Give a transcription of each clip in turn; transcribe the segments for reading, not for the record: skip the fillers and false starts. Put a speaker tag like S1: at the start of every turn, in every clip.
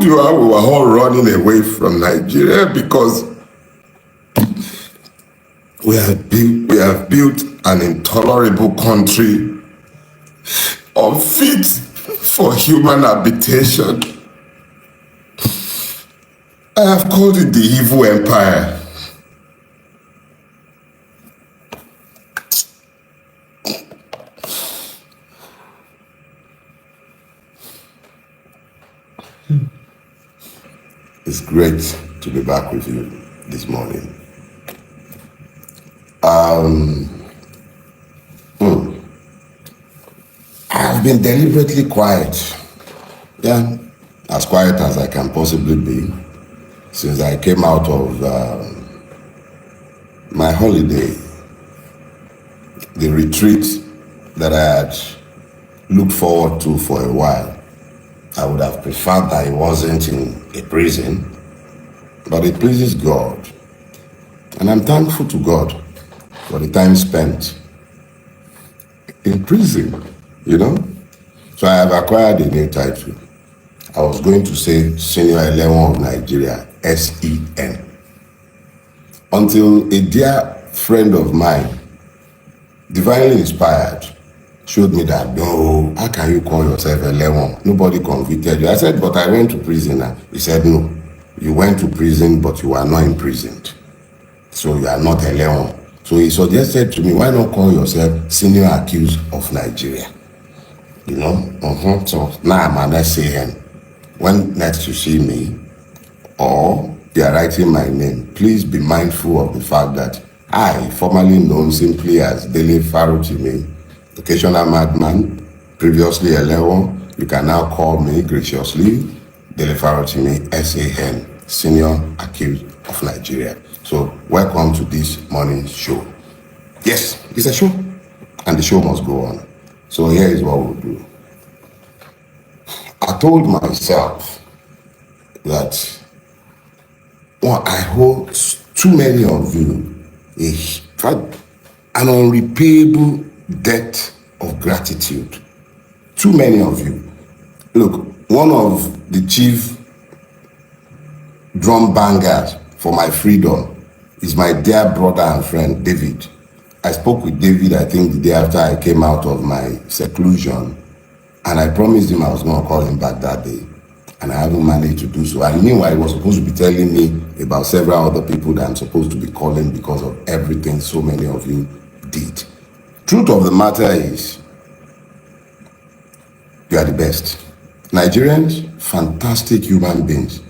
S1: told you how we were all running away from Nigeria because we have built an intolerable country unfit for human habitation. I have called it the evil empire. It's great to be back with you this morning. I've been deliberately quiet. Yeah, as quiet as I can possibly be since I came out of my holiday, the retreat that I had looked forward to for a while. I would have preferred that it wasn't in a prison, but it pleases God. And I'm thankful to God for the time spent in prison, you know? So I have acquired a new title. I was going to say Senior Eleven of Nigeria, SEN. Until a dear friend of mine, divinely inspired, showed me that, no, how can you call yourself 11? Nobody convicted you. I said, but I went to prison. He said, no, you went to prison, but you are not imprisoned. So you are not 11. So he suggested to me, why not call yourself Senior Accused of Nigeria? You know? So now I'm an SAN. When next you see me, or you are writing my name, please be mindful of the fact that I, formerly known simply as Dele Farotimi, occasional madman, previously 11, you can now call me graciously Dele Farotimi, SAN, Senior Accused of Nigeria. So welcome to this morning's show. Yes, it's a show, and the show must go on. So here is what we'll do. I told myself that I hold too many of you an unrepayable debt of gratitude. Too many of you. Look, one of the chief drum bangers for my freedom is my dear brother and friend, David. I spoke with David, I think, the day after I came out of my seclusion, and I promised him I was going to call him back that day, and I haven't managed to do so. And meanwhile, he was supposed to be telling me about several other people that I'm supposed to be calling because of everything so many of you did. Truth of the matter is, you are the best. Nigerians, fantastic human beings.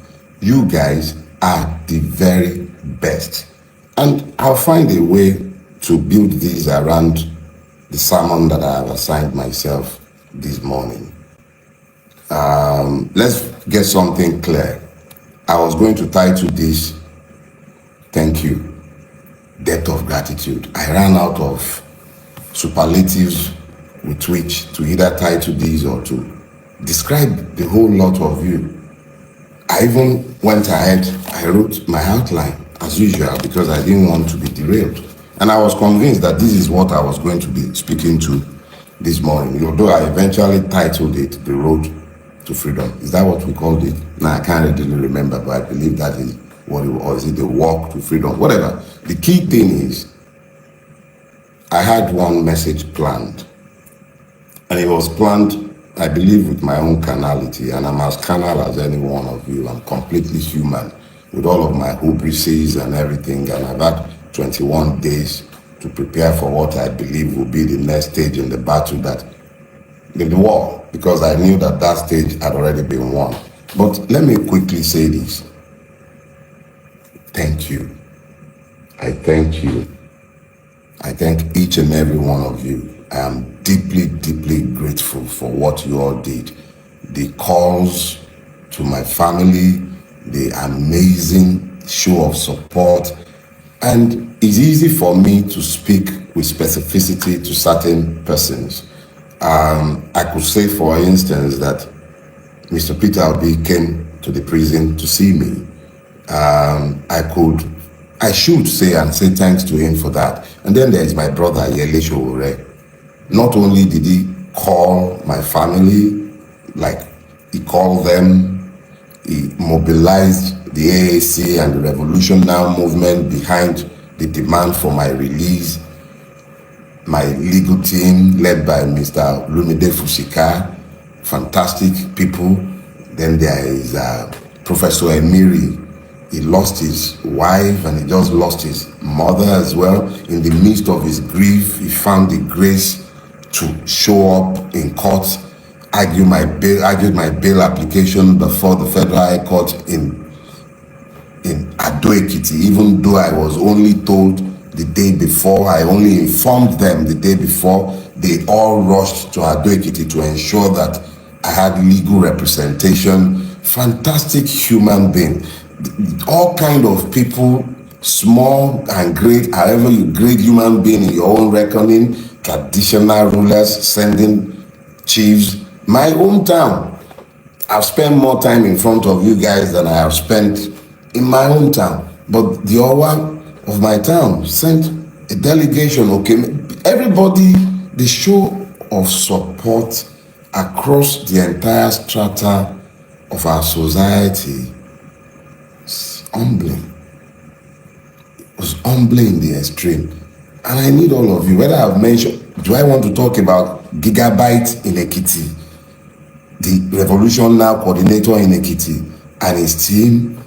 S1: You guys are the very best. And I'll find a way to build these around the sermon that I have assigned myself this morning. Let's get something clear. I was going to title this, Thank You, Debt of Gratitude. I ran out of superlatives with which to either title these or to describe the whole lot of you. I even went ahead, I wrote my outline as usual because I didn't want to be derailed. And I was convinced that this is what I was going to be speaking to this morning, although I eventually titled it The Road to Freedom. Is that what we called it? No, I can't really remember, but I believe that is what it was. Or is it The Walk to Freedom? Whatever. The key thing is, I had one message planned, and it was planned, I believe, with my own carnality, and I'm as carnal as any one of you. I'm completely human with all of my hybrises and everything, and I've had 21 days to prepare for what I believe will be the next stage in the battle, that in the war, because I knew that that stage had already been won. But let me quickly say this. Thank you. I thank you. I thank each and every one of you. I am deeply, deeply grateful for what you all did. The calls to my family, the amazing show of support. And it's easy for me to speak with specificity to certain persons. I could say, for instance, that Mr. Peter Obi came to the prison to see me. I should say and say thanks to him for that. And then there is my brother, Yele Showore. Not only did he call my family, like he called them, He mobilized the AAC and the Revolution Now movement behind the demand for my release. My legal team, led by Mr. Lumide Fusika, fantastic people. Then there is Professor Emiri. He lost his wife and he just lost his mother as well. In the midst of his grief, he found the grace to show up in court, argued my bail application before the Federal High Court in Ado Ekiti, even though I was only told the day before. I only informed them the day before. They all rushed to Ado Ekiti to ensure that I had legal representation. Fantastic human being. All kind of people, small and great, however you grade human being in your own reckoning, traditional rulers, sending chiefs. My hometown, I've spent more time in front of you guys than I have spent in my hometown. But the Owa of my town sent a delegation. Okay, everybody, the show of support across the entire strata of our society is humbling. It was humbling in the extreme. And I need all of you, whether I've mentioned, do I want to talk about Gigabyte in Ekiti, the Revolution Now coordinator in Ekiti, and his team,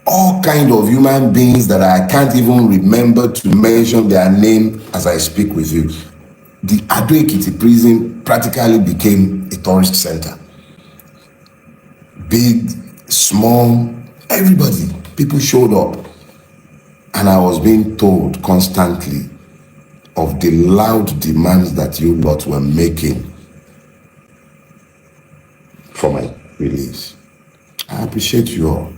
S1: all kind of human beings that I can't even remember to mention their name as I speak with you. The Ado Ekiti prison practically became a tourist center. Big, small, everybody, people showed up. And I was being told constantly of the loud demands that you lot were making for my release. I appreciate you all.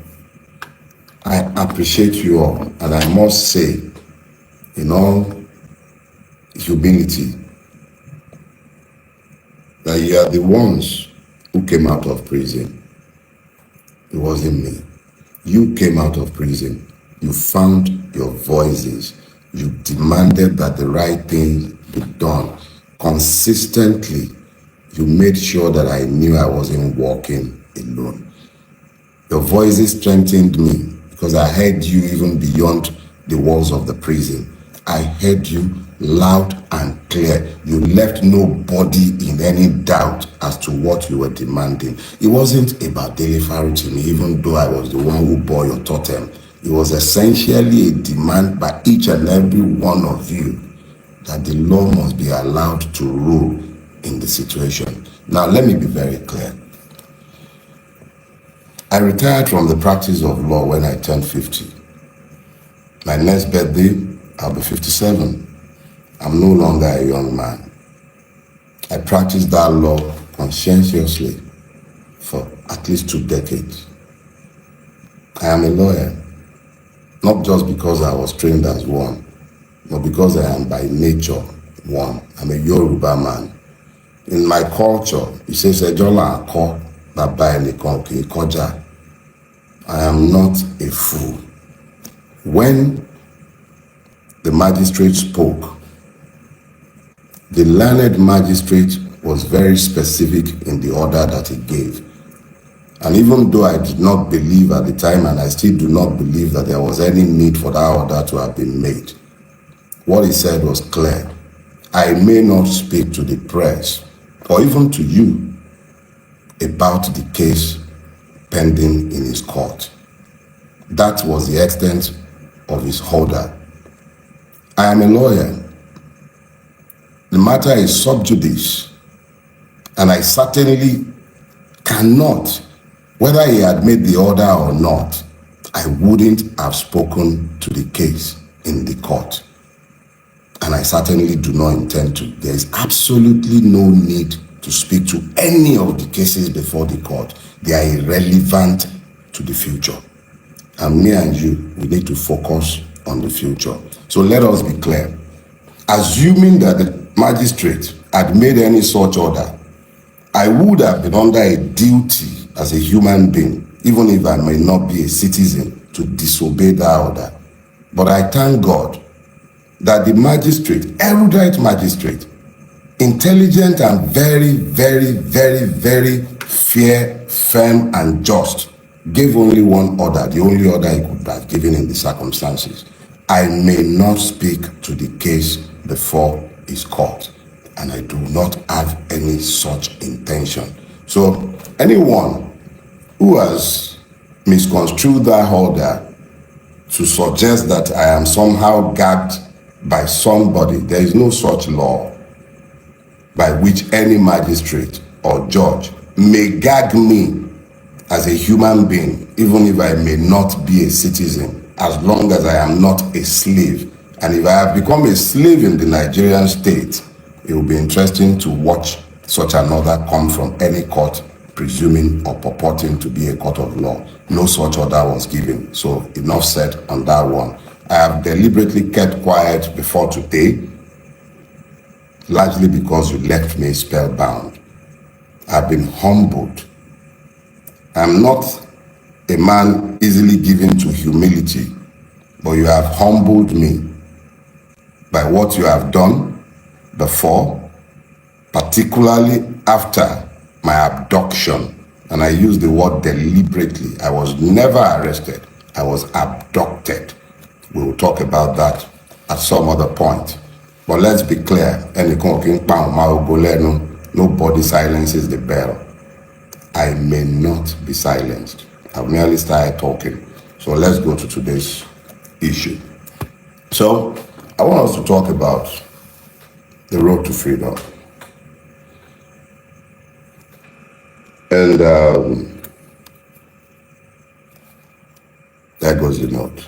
S1: I appreciate you all. And I must say, in all humility, that you are the ones who came out of prison. It wasn't me. You came out of prison. You found your voices. You demanded that the right thing be done. Consistently, you made sure that I knew I wasn't walking alone. Your voices strengthened me because I heard you even beyond the walls of the prison. I heard you loud and clear. You left nobody in any doubt as to what you were demanding. It wasn't about Dele Farotimi, even though I was the one who bore your totem. It was essentially a demand by each and every one of you that the law must be allowed to rule in the situation. Now, let me be very clear. I retired from the practice of law when I turned 50. My next birthday, I'll be 57. I'm no longer a young man. I practiced that law conscientiously for at least 2 decades. I am a lawyer, not just because I was trained as one, but because I am by nature one. I'm a Yoruba man. In my culture, it says, Ejola Ako, Baba Enikan Ki Koja. I am not a fool. When the magistrate spoke, the learned magistrate was very specific in the order that he gave. And even though I did not believe at the time, and I still do not believe that there was any need for that order to have been made, what he said was clear. I may not speak to the press or even to you about the case pending in his court. That was the extent of his order. I am a lawyer. The matter is sub judice, and I certainly cannot, whether he had made the order or not, I wouldn't have spoken to the case in the court. And I certainly do not intend to. There is absolutely no need to speak to any of the cases before the court. They are irrelevant to the future. And me and you, we need to focus on the future. So let us be clear. Assuming that the magistrate had made any such order, I would have been under a duty as a human being, even if I may not be a citizen, to disobey that order. But I thank God that the magistrate, erudite magistrate, intelligent and very, very, very, very fair, firm, and just, gave only one order, the only order he could have given in the circumstances. I may not speak to the case before his court, and I do not have any such intention. So anyone who has misconstrued that order to suggest that I am somehow gagged by somebody, there is no such law by which any magistrate or judge may gag me as a human being, even if I may not be a citizen, as long as I am not a slave. And if I have become a slave in the Nigerian state, it will be interesting to watch such an order come from any court presuming or purporting to be a court of law. No such order was given. So enough said on that one. I have deliberately kept quiet before today, largely because you left me spellbound. I've been humbled. I'm not a man easily given to humility, but you have humbled me by what you have done before, particularly after my abduction. And I use the word deliberately. I was never arrested. I was abducted. We will talk about that at some other point. But let's be clear. Nobody silences the bell. I may not be silenced. I've merely started talking. So let's go to today's issue. So I want us to talk about the road to freedom. And there goes the note.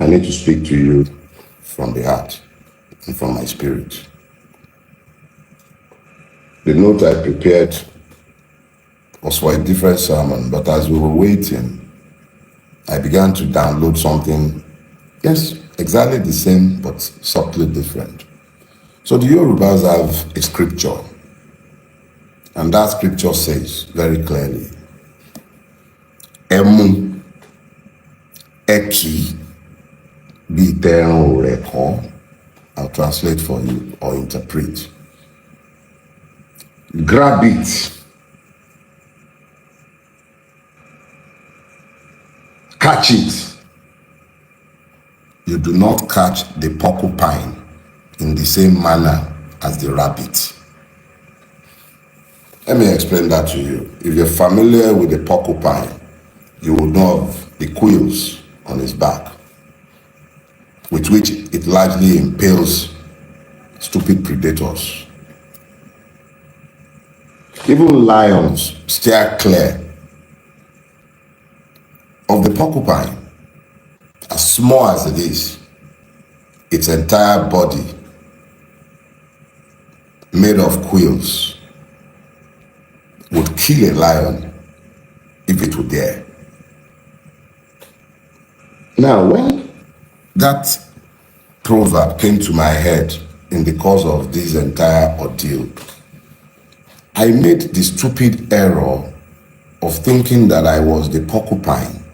S1: I need to speak to you from the heart and from my spirit. The note I prepared was for a different sermon, but as we were waiting, I began to download something, yes, exactly the same, but subtly different. So the Yorubas have a scripture, and that scripture says very clearly, Emu, Eki, Biteran Reko. I'll translate for you or interpret. Grab it, catch it. You do not catch the porcupine in the same manner as the rabbit. Let me explain that to you. If you're familiar with the porcupine, you will know of the quills on its back, with which it largely impales stupid predators. Even lions steer clear of the porcupine. As small as it is, its entire body made of quills would kill a lion if it would dare. Now, when that proverb came to my head in the course of this entire ordeal, I made the stupid error of thinking that I was the porcupine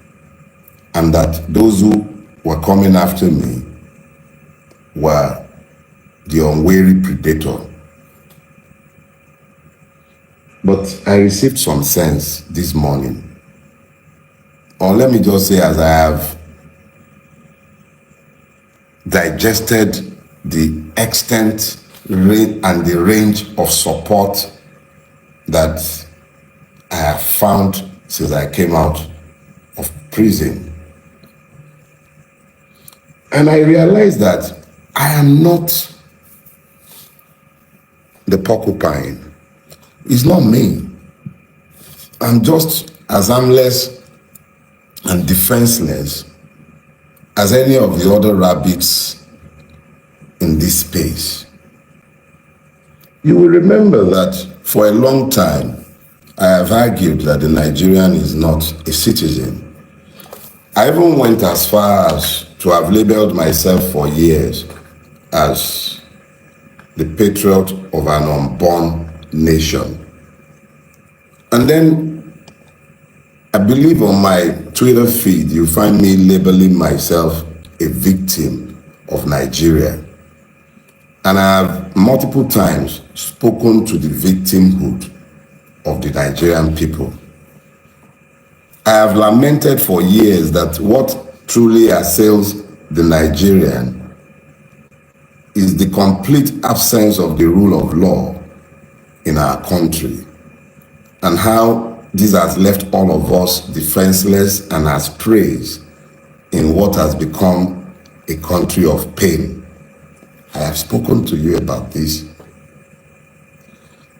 S1: and that those who were coming after me were the unwary predator. But I received some sense this morning. Or let me just say, as I have digested the extent and the range of support that I have found since I came out of prison. And I realized that I am not the porcupine. It's not me. I'm just as harmless and defenseless as any of the other rabbits in this space. You will remember that for a long time, I have argued that the Nigerian is not a citizen. I even went as far as to have labeled myself for years as the patriot of an unborn nation. And then I believe on my Twitter feed, you find me labeling myself a victim of Nigeria. And I have multiple times spoken to the victimhood of the Nigerian people. I have lamented for years that what truly assails the Nigerian is the complete absence of the rule of law in our country, and how this has left all of us defenseless and as praise in what has become a country of pain. I have spoken to you about this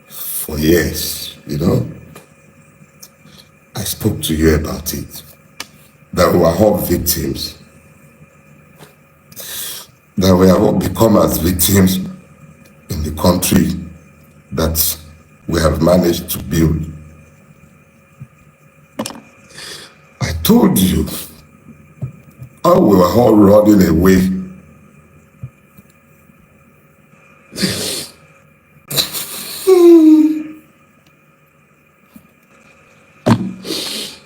S1: for years, you know. I spoke to you about it, that we are all victims, that we have all become as victims in the country that we have managed to build. I told you how we were all running away.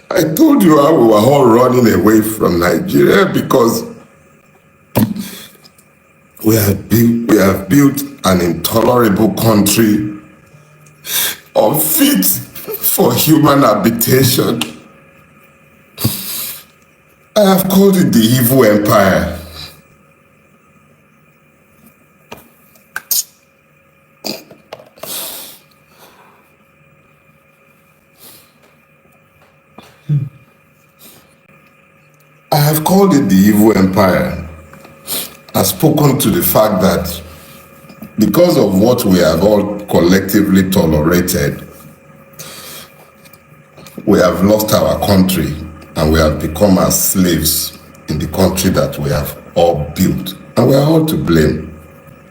S1: I told you how we were all running away from Nigeria because we have built an intolerable country unfit for human habitation. I have called it the evil empire. I have called it the evil empire. I've spoken to the fact that because of what we have all collectively tolerated, we have lost our country and we have become as slaves in the country that we have all built. And we are all to blame.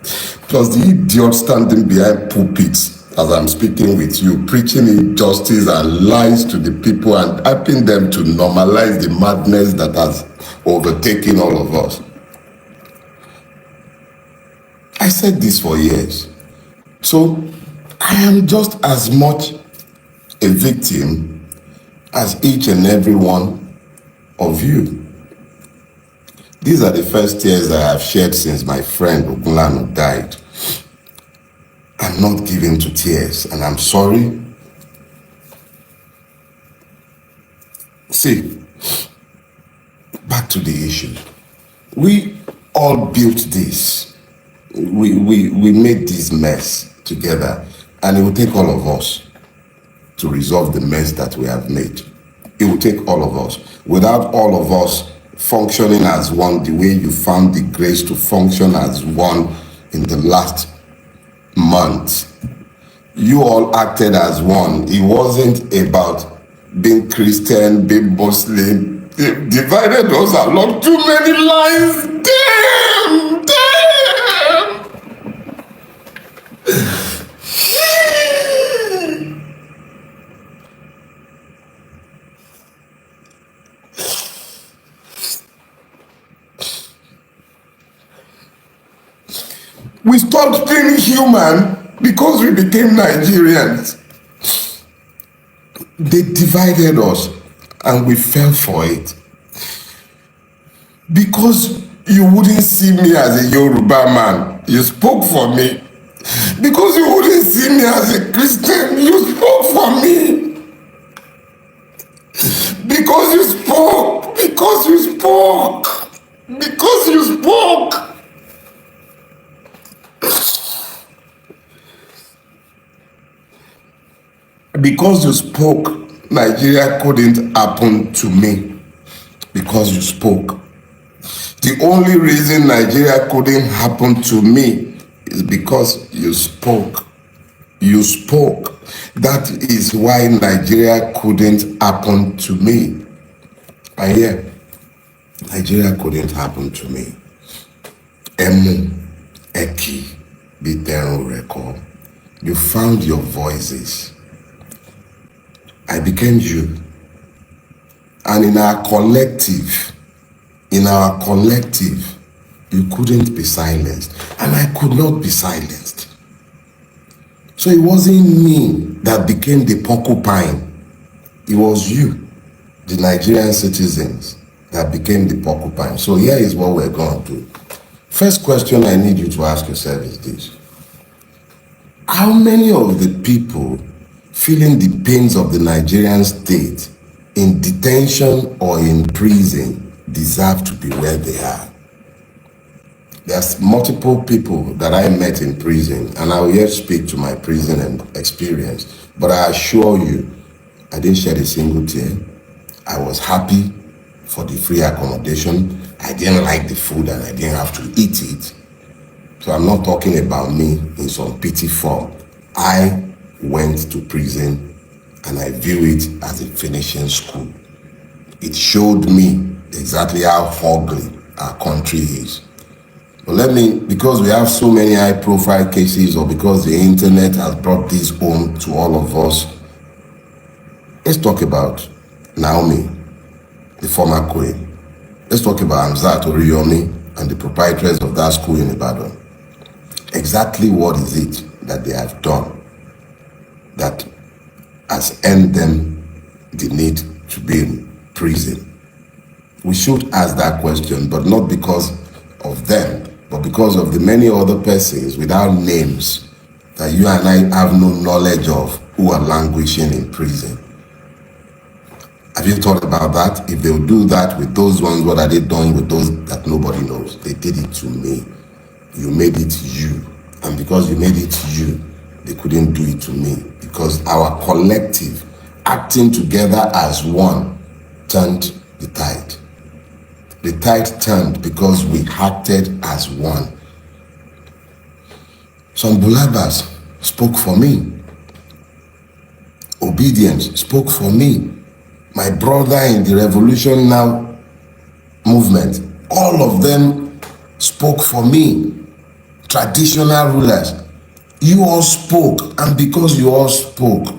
S1: Plus the idiot standing behind pulpits as I'm speaking with you, preaching injustice and lies to the people and helping them to normalize the madness that has overtaken all of us. I said this for years. So I am just as much a victim as each and every one of you. These are the first tears I have shed since my friend Ogunlanu died. I'm not given to tears, and I'm sorry. See, back to the issue. We all built this. We made this mess together, and it will take all of us to resolve the mess that we have made. It will take all of us. Without all of us functioning as one, the way you found the grace to function as one in the last month, you all acted as one. It wasn't about being Christian, being Muslim. They divided us along too many lines. Damn! We stopped being human because we became Nigerians. They divided us and we fell for it. Because you wouldn't see me as a Yoruba man, you spoke for me. Because you wouldn't see me as a Christian, you spoke for me. Because you spoke. Because you spoke. Because you spoke. Because you spoke, Nigeria couldn't happen to me. Because you spoke. The only reason Nigeria couldn't happen to me is because you spoke. You spoke. That is why Nigeria couldn't happen to me. And yeah, Nigeria couldn't happen to me. Emu, Eki, Biteru Reko. You found your voices. I became you. And in our collective, you couldn't be silenced. And I could not be silenced. So it wasn't me that became the porcupine. It was you, the Nigerian citizens, that became the porcupine. So here is what we're going to do. First question I need you to ask yourself is this. How many of the people feeling the pains of the Nigerian state in detention or in prison deserve to be where they are? There's multiple people that I met in prison, and I will yet speak to my prison experience, but I assure you, I didn't shed a single tear. I was happy for the free accommodation. I didn't like the food and I didn't have to eat it. So I'm not talking about me in some pity form. I went to prison and I view it as a finishing school. It showed me exactly how ugly our country is. But because we have so many high profile cases, or because the internet has brought this home to all of us, let's talk about Naomi, the former queen. Let's talk about Hamzat Oriyomi and the proprietors of that school in Ibadan. Exactly what is it that they have done that has earned them the need to be in prison? We should ask that question, but not because of them, but because of the many other persons without names that you and I have no knowledge of who are languishing in prison. Have you thought about that? If they will do that with those ones, what are they doing with those that nobody knows? They did it to me. You made it you. And because you made it you, they couldn't do it to me. Because our collective acting together as one turned the tide. The tide turned because we acted as one. Some bulabas spoke for me. Obedience spoke for me. My brother in the Revolution Now movement, all of them spoke for me. Traditional rulers, you all spoke, and because you all spoke,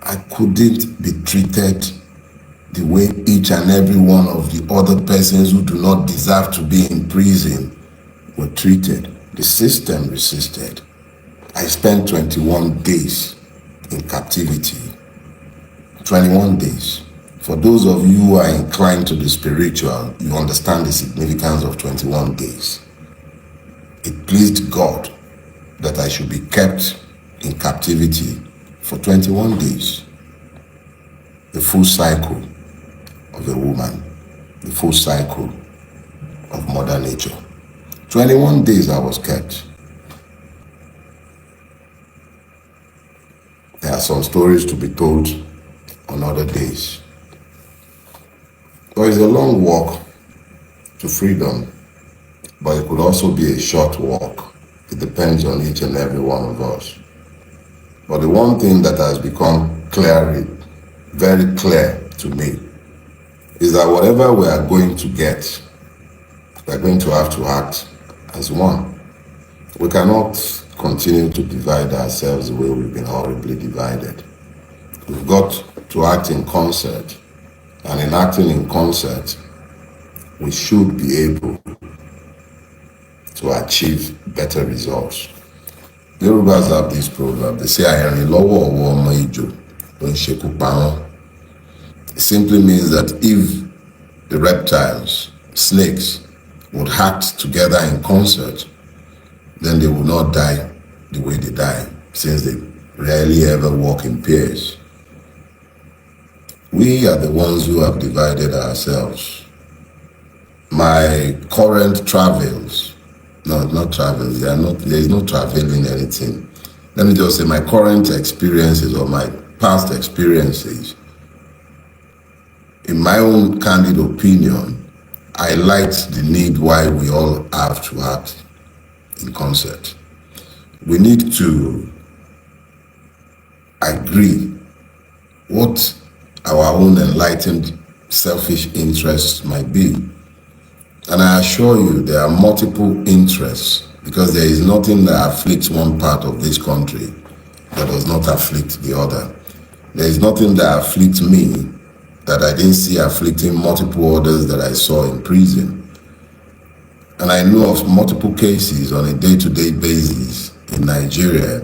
S1: I couldn't be treated the way each and every one of the other persons who do not deserve to be in prison were treated. The system resisted. I spent 21 days in captivity. 21 days. For those of you who are inclined to the spiritual, you understand the significance of 21 days. It pleased God that I should be kept in captivity for 21 days. The full cycle of a woman, the full cycle of Mother Nature. 21 days I was kept. There are some stories to be told on other days. But it's a long walk to freedom, but it could also be a short walk. It depends on each and every one of us. But the one thing that has become very clear to me, is that whatever we are going to get, we are going to have to act as one. We cannot continue to divide ourselves the way we've been horribly divided. We've got to act in concert, and in acting in concert, we should be able to achieve better results. The Yorubas have this proverb. They say, "Ayani lowo owo omo ijo, don sheku pa won." It simply means that if the reptiles, snakes, would act together in concert, then they would not die the way they die, since they rarely ever walk in pairs. We are the ones who have divided ourselves. My current travels, no, not travels, there is no traveling anything. Let me just say my current experiences or my past experiences, in my own candid opinion, highlights the need why we all have to act in concert. We need to agree what our own enlightened selfish interests might be. And I assure you, there are multiple interests, because there is nothing that afflicts one part of this country that does not afflict the other. There is nothing that afflicts me that I didn't see afflicting multiple others that I saw in prison. And I know of multiple cases on a day-to-day basis in Nigeria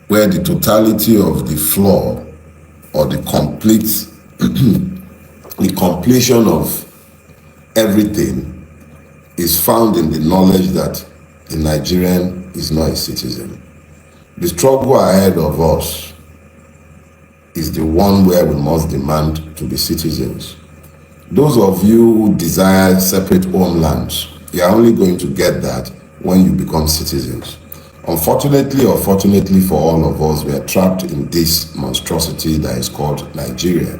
S1: where the totality of the flaw or the completion of everything is found in the knowledge that the Nigerian is not a citizen. The struggle ahead of us is the one where we must demand to be citizens. Those of you who desire separate homelands, you are only going to get that when you become citizens. Unfortunately or fortunately for all of us, we are trapped in this monstrosity that is called Nigeria.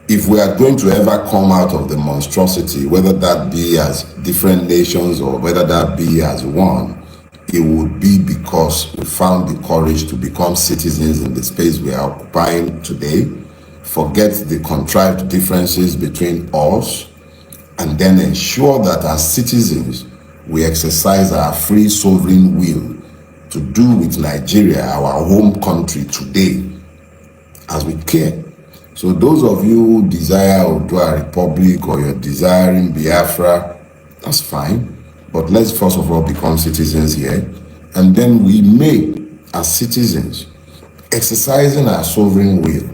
S1: If we are going to ever come out of the monstrosity, whether that be as different nations or whether that be as one, it would be because we found the courage to become citizens in the space we are occupying today, forget the contrived differences between us, and then ensure that as citizens, we exercise our free sovereign will to do with Nigeria, our home country today, as we care. So those of you who desire Odua Republic or you're desiring Biafra, that's fine. But let's first of all become citizens here. And then we may, as citizens, exercising our sovereign will,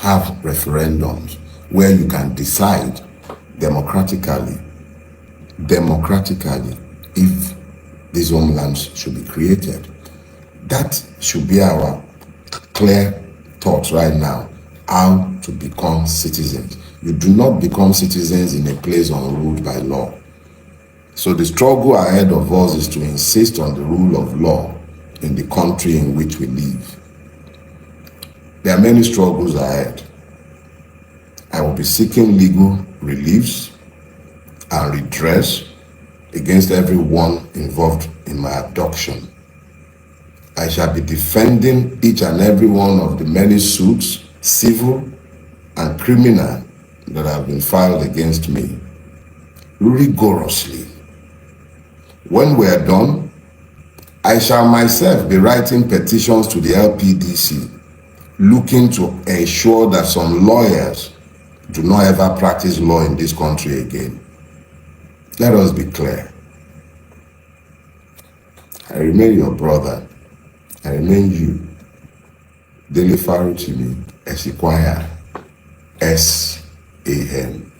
S1: have referendums where you can decide democratically, if these homelands should be created. That should be our clear thoughts right now, how to become citizens. You do not become citizens in a place unruled by law. So the struggle ahead of us is to insist on the rule of law in the country in which we live. There are many struggles ahead. I will be seeking legal reliefs and redress against everyone involved in my abduction. I shall be defending each and every one of the many suits, civil and criminal, that have been filed against me rigorously. When we are done, I shall myself be writing petitions to the LPDC, looking to ensure that some lawyers do not ever practice law in this country again. Let us be clear. I remain your brother. I remain you, Dele Farotimi, Esquire, S.A.N.,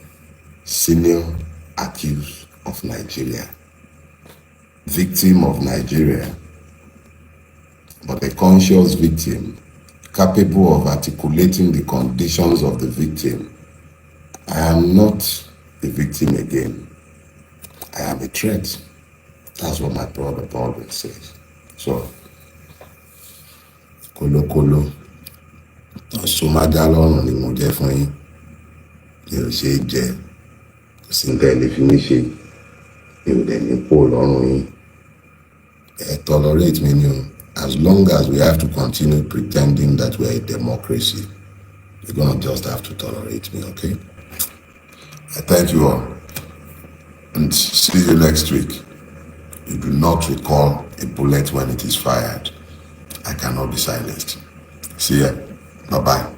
S1: senior accused of Nigeria, victim of Nigeria, but a conscious victim, capable of articulating the conditions of the victim. I am not a victim again. I am a threat. That's what my brother always says. So, kolo somadalon ni mo jẹ fún yín. Mi ò ṣe jẹ, kò sí nǹkan ilé fi mí ṣe. Mi ò dẹ̀ ní pò lọ́rùn yín. Tolerate me ni o. As long as we have to continue pretending that we are a democracy, you're gonna just have to tolerate me, okay? I thank you all, and see you next week. You do not recall a bullet when it is fired. I cannot be silenced. See ya. Bye-bye.